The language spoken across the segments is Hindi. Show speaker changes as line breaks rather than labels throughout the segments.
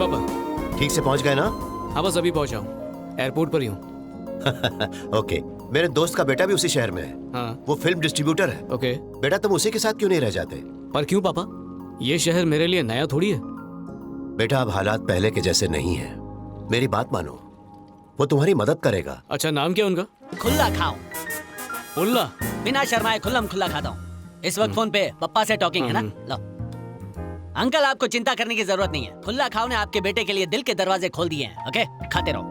पापा।
ठीक से पहुंच गए ना?
हाँ बस अभी पहुंचा हूँ, एयरपोर्ट पर ही हूँ।
ओके, मेरे दोस्त का बेटा भी उसी शहर में है।
हाँ।
वो फिल्म डिस्ट्रीब्यूटर है।
ओके।
बेटा तुम उसी के साथ क्यों नहीं रह जाते?
पर क्यों पापा, ये शहर मेरे लिए नया थोड़ी है।
बेटा अब हालात पहले के जैसे नहीं है, मेरी बात मानो, वो तुम्हारी मदद करेगा।
अच्छा नाम क्या उनका?
खुल्ला खाओ।
उल्ला?
बिना शर्माए खुल्लम खुल्ला खाता हूँ। इस वक्त फोन पे पप्पा से टॉकिंग है ना? लो अंकल, आपको चिंता करने की जरूरत नहीं है। खुल्ला खाओ ने आपके बेटे के लिए दिल के दरवाजे खोल दिए हैं। ओके, खाते रहो।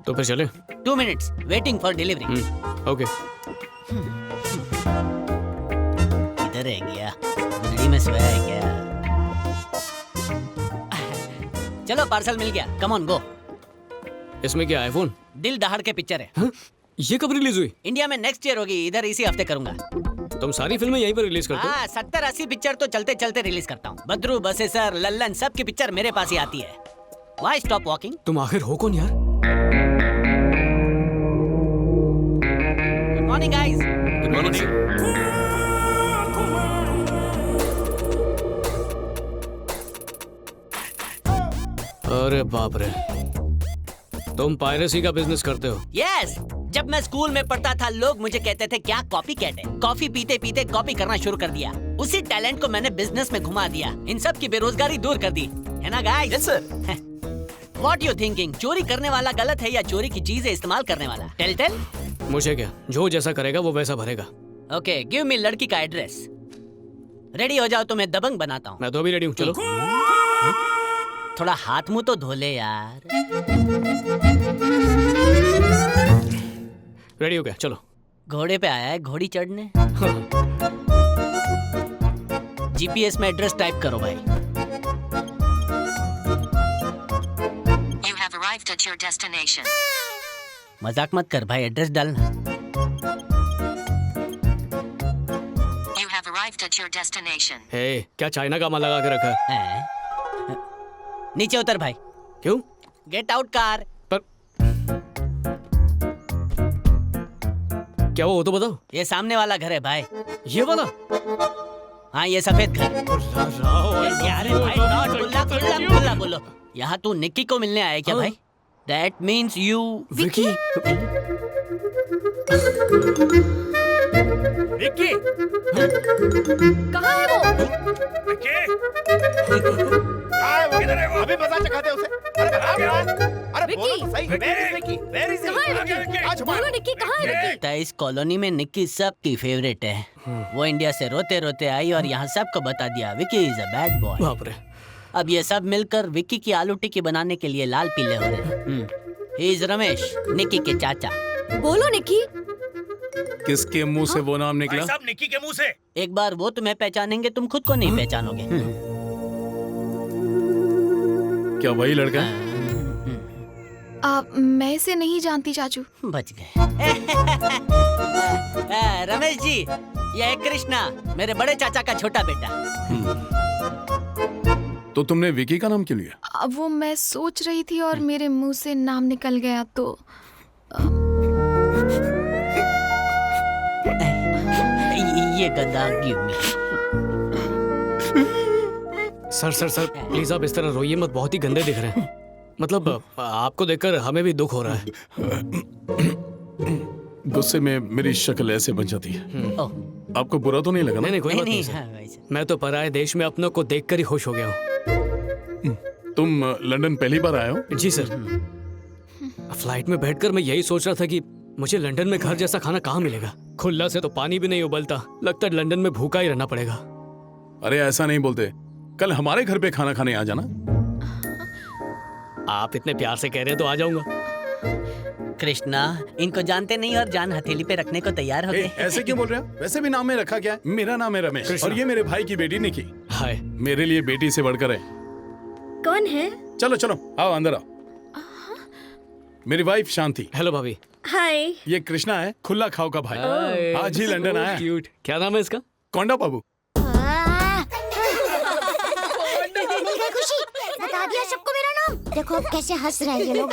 तो फिर चले?
2 minutes waiting for delivery.
Okay.
इधर है गया, गुदड़ी में सोया है क्या? चलो पार्सल मिल गया, कम ऑन गो।
इसमें क्या आईफोन?
दिल दहाड़ के पिक्चर है।
हाँ? ये कब रिलीज हुई?
इंडिया में नेक्स्ट ईयर होगी, इधर इसी हफ्ते करूंगा।
तुम सारी फिल्में यहीं पर रिलीज करते हो?
हाँ, 70-80 पिक्चर तो चलते चलते रिलीज करता हूँ। बद्रू, बसेसर, लल्लन, सब की पिक्चर मेरे पास ही आती है। Why stop walking?
तुम आखिर हो कौन यार?
Good morning guys.
Good morning. अरे बाप रे, तुम पायरेसी का बिजनेस करते हो?
Yes. जब मैं स्कूल में पढ़ता था लोग मुझे कहते थे क्या कॉपी कैट है। कॉफी पीते पीते कॉपी करना शुरू कर दिया। उसी टैलेंट को मैंने बिजनेस में घुमा दिया। इन सब की बेरोजगारी दूर कर दी, है ना guys?
Yes, sir.
What you thinking? चोरी करने वाला गलत है या चोरी की चीजें इस्तेमाल करने वाला? टेल।
मुझे क्या, जो जैसा करेगा वो वैसा भरेगा।
ओके, गिव मी लड़की का एड्रेस। रेडी हो जाओ तो मैं दबंग बनाता हूँ।
मैं तो अभी रेडी हूँ, चलो।
थोड़ा हाथ मुंह तो धो ले यार।
रेडी हो गया, चलो।
घोड़े पे आया है घोड़ी चढ़ने। जीपीएस में एड्रेस टाइप करो भाई।
You have arrived at your destination.
मजाक मत कर भाई, एड्रेस डालना।
You have arrived at your destination.
हे, क्या चाइना का माल लगा के रखा है?
हैं? नीचे उतर भाई।
क्यों?
Get out car.
पर क्या वो तो बताओ।
ये सामने वाला घर है भाई।
ये वाला?
हाँ, ये सफेद घर। क्या रे भाई, नॉट खुल्ला खुल्ला खुल्ला बोलो। यहाँ तू निक्की को मिलने आया है क्या भाई? That means you
Vicky.
Vicky,
कहाँ है वो?
विक्की, कहाँ है वो? किधर है वो? अभी मजा चखाते उसे। अरे कहाँ गया? अरे बोलो तो सही। Vicky, where is he?
कहाँ है
कहाँ गया
विक्की?
विक्की?
बोलो निक्की, कहाँ है विक्की?
लगता है इस कॉलोनी में निक्की सबकी फेवरेट है। वो इंडिया से रोते रोते आई और यहाँ सबको बता दिया Vicky is a bad boy.
बाप रे।
अब ये सब मिलकर विक्की की आलू टिक्की बनाने के लिए लाल पीले हो रहे हैं। ही इज रमेश, निक्की के चाचा।
बोलो निक्की।
किसके मुंह से वो नाम निकला?
भाई साहब, निक्की के मुंह से।
एक बार वो तुम्हें पहचानेंगे, तुम खुद को नहीं पहचानोगे।
क्या वही लड़का है?
मैं इसे नहीं जानती चाचू।
बच गए। रमेश जी, ये है कृष्णा, मेरे बड़े चाचा का छोटा बेटा।
तो तुमने विकी का नाम क्यों लिया?
अब वो मैं सोच रही थी और मेरे मुंह से नाम निकल गया तो
ये गधा गिव मी।
सर प्लीज आप इस तरह रोइए मत, बहुत ही गंदे दिख रहे हैं। मतलब आपको देखकर हमें भी दुख हो रहा है।
गुस्से में मेरी शक्ल ऐसे बन जाती है।
ओह,
आपको बुरा तो नहीं लगा ना?
नहीं कोई बात नहीं
हाँ,
सर।
वैसे।
मैं तो पराये देश में अपनों को देखकर ही खुश हो गया हूँ।
तुम लंदन पहली बार आए हो?
जी सर। फ्लाइट में बैठकर मैं यही सोच रहा था कि मुझे लंदन में घर जैसा खाना कहाँ मिलेगा। खुल्ला से तो पानी भी नहीं उबलता, लगता है लंदन में भूखा ही रहना पड़ेगा।
अरे ऐसा नहीं बोलते, कल हमारे घर पे खाना खाने आ जाना।
आप इतने प्यार से कह रहे हैं तो आ जाऊंगा।
कृष्णा, इनको जानते नहीं और जान हथेली पे रखने को तैयार हो गए।
ऐसे क्यों बोल रहे हो? वैसे भी नाम में रखा क्या है? मेरा नाम है रमेश और ये मेरे भाई की बेटी निकी।
हाय।
मेरे लिए बेटी से बढ़कर है।
कौन है?
चलो चलो आओ अंदर आओ। मेरी वाइफ शांति।
हेलो भाभी।
हाय।
ये कृष्णा है, खुला खाओ का भाई। आज ही लंदन आया।
क्यूट। क्या नाम है इसका?
कोंडा बाबू।
खुशी बता दिया सबको मेरा नाम। देखो कैसे हंस रहे हैं ये लोग।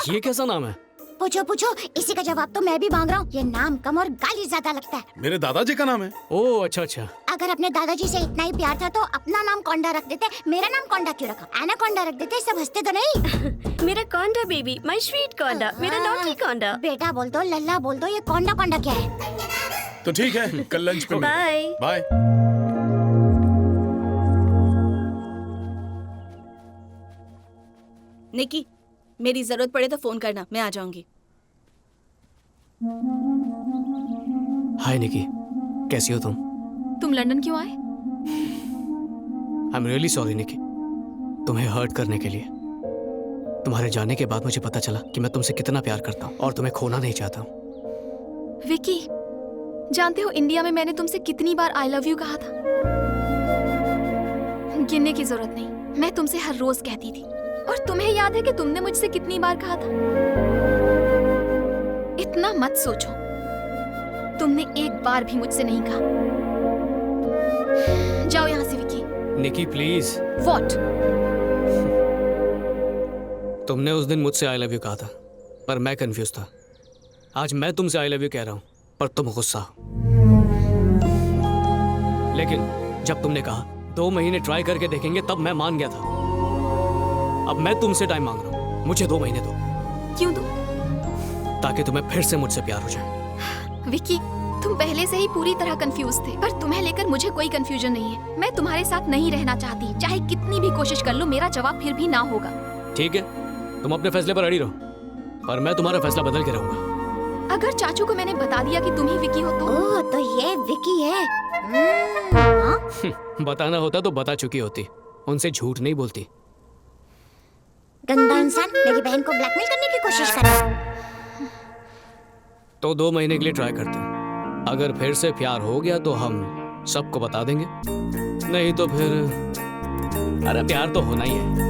ये कैसा नाम है?
पूछो पूछो, इसी का जवाब तो मैं भी मांग रहा हूँ। ये नाम कम और गाली ज्यादा लगता है।
मेरे दादाजी का नाम है।
ओह अच्छा अच्छा।
अगर अपने दादाजी से इतना ही प्यार था तो अपना नाम कोंडा रख देते। मेरा नाम कोंडा क्यों रखा? एनाकोंडा रख देते, सब हंसते तो नहीं।
मेरा कोंडा बेबी, माय स्वीट कोंडा, मेरा नॉटी कोंडा।
बेटा बोल दो, लल्ला बोल दो, ये कोंडा कोंडा क्या है?
तो ठीक है, कल लंच पे
बाय।
बाय।
निकी, मेरी जरूरत पड़े तो फोन करना, मैं आ जाऊंगी।
हाय निकी, कैसी हो तुम?
तुम लंदन क्यों आए?
आई एम रियली सॉरी निकी, तुम्हें हर्ट करने के लिए। तुम्हारे जाने के बाद मुझे पता चला कि मैं तुमसे कितना प्यार करता हूँ और तुम्हें खोना नहीं चाहता हूँ।
विकी, जानते हो इंडिया में मैंने तुमसे कितनी बार आई लव यू कहा था? गिनने की जरूरत नहीं, मैं तुमसे हर रोज कहती थी। और तुम्हें याद है कि तुमने मुझसे कितनी बार कहा था? इतना मत सोचो, तुमने एक बार भी मुझसे नहीं कहा। जाओ यहाँ से विकी।
निकी प्लीज।
व्हाट?
तुमने उस दिन मुझसे आई लव यू कहा था, पर मैं कंफ्यूज था। आज मैं तुमसे आई लव यू कह रहा हूँ, पर तुम गुस्सा हो। लेकिन जब तुमने कहा 2 महीने ट्राई करके देखेंगे, तब मैं मान गया था। अब मैं तुमसे टाइम मांग रहा हूँ, मुझे 2 महीने दो।
क्यों दो?
ताकि तुम्हें फिर से मुझसे प्यार हो जाए।
विकी, तुम पहले से ही पूरी तरह कंफ्यूज थे, पर तुम्हें लेकर मुझे कोई कंफ्यूजन नहीं है। मैं तुम्हारे साथ नहीं रहना चाहती, चाहे कितनी भी कोशिश कर लो, मेरा जवाब फिर भी ना होगा।
ठीक है, तुम अपने फैसले पर अड़ी रहो, पर मैं तुम्हारा फैसला बदल के रहूंगा।
अगर चाचू को मैंने बता दिया कि तुम ही विकी हो तो?
ओह, तो ये विकी है।
बताना होता तो बता चुकी होती, उनसे झूठ नहीं बोलती।
गंदा इंसान मेरी बहन को ब्लैकमेल करने की कोशिश कर रहा है।
तो 2 महीने के लिए ट्राई करते हैं। अगर फिर से प्यार हो गया तो हम सबको बता देंगे, नहीं तो फिर अरे प्यार तो होना ही है।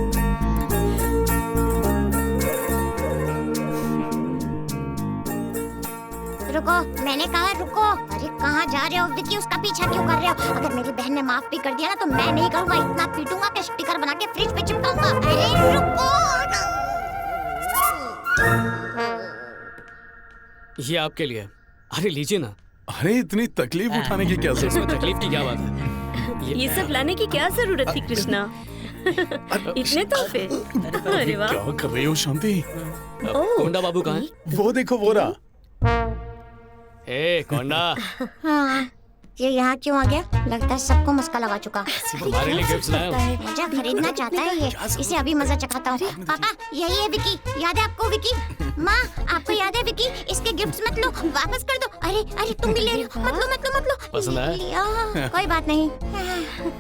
रुको, मैंने कहा रुको। अरे कहाँ जा रहे हो विकी? उसका पीछा क्यों कर रहे हो? अगर मेरी बहन ने माफ भी कर दिया ना तो मैं नहीं करूँगा। इतना पीटूंगा कि स्टिकर बना के फ्रिज पे चिपकाऊंगा। अरे रुको।
ये आपके लिए। अरे लीजिए ना।
अरे इतनी तकलीफ उठाने की क्या
इसमें
जरूरत?
तकलीफ की क्या बात है?
ये सब लाने की क्या जरूरत थी कृष्णा? इतने तोहफे। अरे वाह।
क्या कर रही हो शांति?
कोंडा बाबू कहाँ है?
वो देखो वो रहा।
ए कोंडा,
हाँ, ये यहाँ क्यों आ गया? लगता है सबको मस्का लगा चुका।
तुम्हारे लिए गिफ्ट लाया हूँ।
मुझे खरीदना चाहता है ये। इसे अभी मजा चखाता हूँ। पापा, यही है विकी। याद है आपको विकी? माँ, आपको याद है विकी? इसके गिफ्ट्स मत लो, वापस कर दो। अरे अरे तुम भी ले रही हो? मत लो मत लो मत लो।
पसंद आया?
लिया, कोई बात नहीं।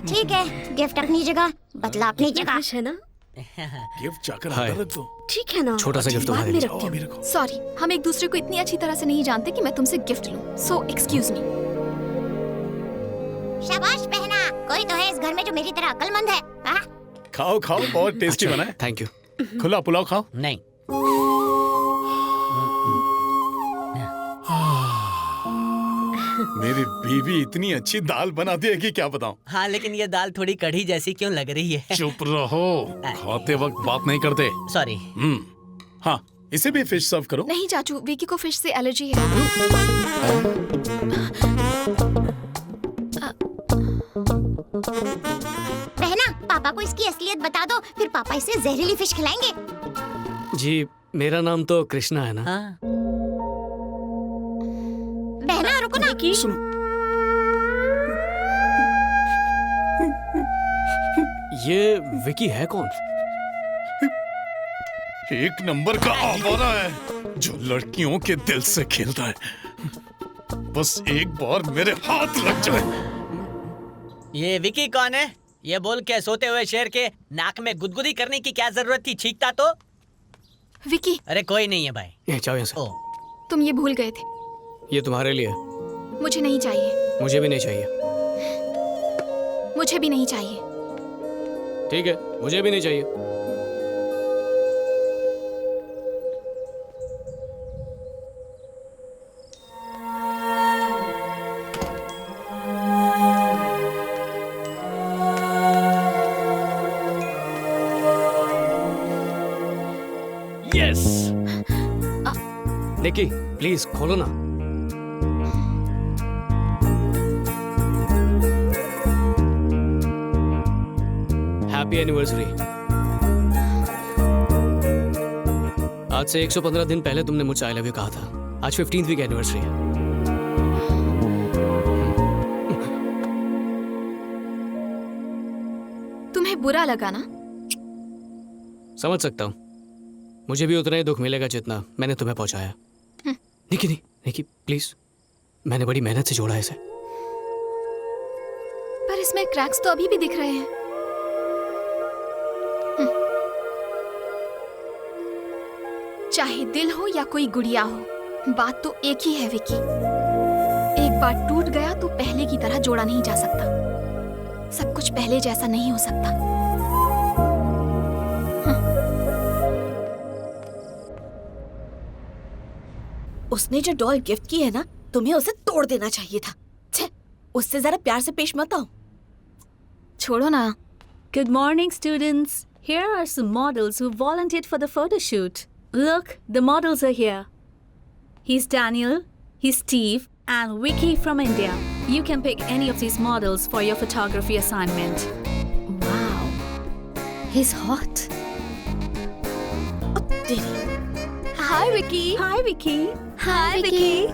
ठीक है, गिफ्ट अपनी जगह, बदला अपनी जगह।
खुश है ना?
गिफ्ट जाकर
हाय।
अंदर रख दो।
ठीक है ना?
छोटा सा गिफ्ट
बाद
तुम्हारे
में
लिए।
रखती हूँ।
अभी रखो।
सॉरी, हम एक दूसरे को इतनी अच्छी तरह से नहीं जानते कि मैं तुमसे गिफ्ट लूं। So excuse me.
शाबाश बहना, कोई तो है इस घर में जो मेरी तरह अक्लमंद है। हाँ?
खाओ खाओ, बहुत टेस्टी बना है।
Thank you.
खुला पुलाव खाओ।
नहीं।
मेरी बीवी इतनी अच्छी दाल बनाती है कि क्या बताऊं।
हाँ, लेकिन ये दाल थोड़ी कढ़ी जैसी क्यों लग रही है?
चुप रहो, खाते वक्त बात नहीं करते।
सॉरी।
हाँ, इसे भी फिश सर्व करो।
नहीं चाचू, विकी को फिश से एलर्जी है।
बहना, पापा को इसकी असलियत बता दो, फिर पापा इसे जहरीली फिश खिलाएंगे।
जी, मेरा नाम तो कृष्णा है ना?
हाँ।
बहना रुको ना।
विकी,
ये विकी है कौन?
एक नंबर का आवारा है जो लड़कियों के दिल से खेलता है। बस एक बार मेरे हाथ लग जाए।
ये विकी कौन है? ये बोल के सोते हुए शेर के नाक में गुदगुदी करने की क्या जरूरत थी? छींकता तो।
विकी,
अरे कोई नहीं है भाई।
ये जाओ यहाँ से।
ओ,
तुम ये भूल गए थे।
ये तुम्हारे लिए।
मुझे नहीं चाहिए।
मुझे भी नहीं चाहिए।
मुझे भी नहीं चाहिए।
ठीक है, मुझे भी नहीं चाहिए। यस। निकी, प्लीज खोलो ना। Happy anniversary. आज से 115 दिन पहले तुमने मुझसे आई लव यू कहा था। आज 15वीं वीक एनिवर्सरी है।
तुम्हें बुरा लगा ना?
समझ सकता हूँ। मुझे भी उतना ही दुख मिलेगा जितना मैंने तुम्हें पहुंचाया। निकी नहीं, निकी प्लीज, मैंने बड़ी मेहनत से जोड़ा है इसे।
पर इसमें क्रैक्स तो अभी भी दिख रहे हैं। चाहे दिल हो या कोई गुड़िया हो, बात तो एक ही है विकी। एक बार टूट गया तो पहले की तरह जोड़ा नहीं जा सकता। सब कुछ पहले जैसा नहीं हो सकता।
उसने जो डॉल गिफ्ट की है ना, तुम्हें उसे तोड़ देना चाहिए था। छे, उससे जरा प्यार से पेश मत आओ।
छोड़ो ना।
Good morning, students. Here are some models who volunteered for the photo shoot. Look, the models are here. He's Daniel, he's Steve, and Vicky from India. You can pick any of these models for your photography assignment. Wow, he's hot.
Hi Vicky.
Hi, Vicky.
Hi Vicky.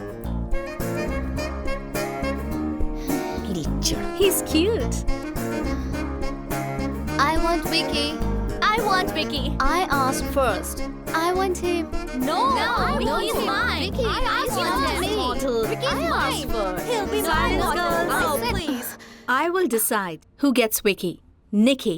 He's cute.
I want Vicky. I want Vicky. I asked first. I want him. No, he's mine. Vicky, I want me. Vicky's mine.
He'll be mine.
Oh, please.
I will decide who gets Vicky. Nikki